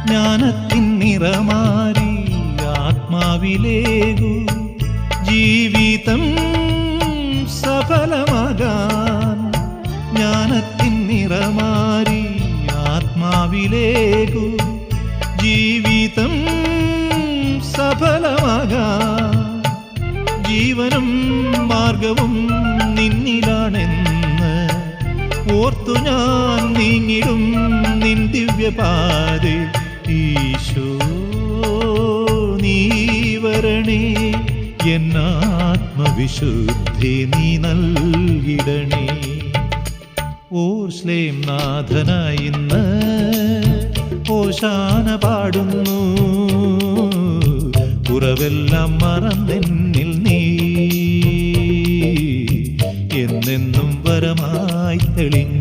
ജ്ഞാനത്തിൻ നിറമാരി ആത്മാവിലേകു ജീവിതം സഫലമാകാൻ. ജ്ഞാനത്തിൻ നിറമാരി ആത്മാവിലേകു ജീവിതം സഫലമാകാൻ. ജീവനും മാർഗവും നിന്നിലാണെന്ന് ഓർത്തു ഞാൻ നീങ്ങിടും നിൻ ദിവ്യപാതേ. ഈശോ നീ വരണേ, എന്നാത്മവിശുദ്ധി നീ നൽകിടണേ. ഓർശ്ലേം നാഥനായി ഇന്ന് ഓശാന പാടുന്നു. കുറവെല്ലാം മറന്നെന്നിൽ നീ എന്നെന്നും വരമായി തെളിഞ്ഞു.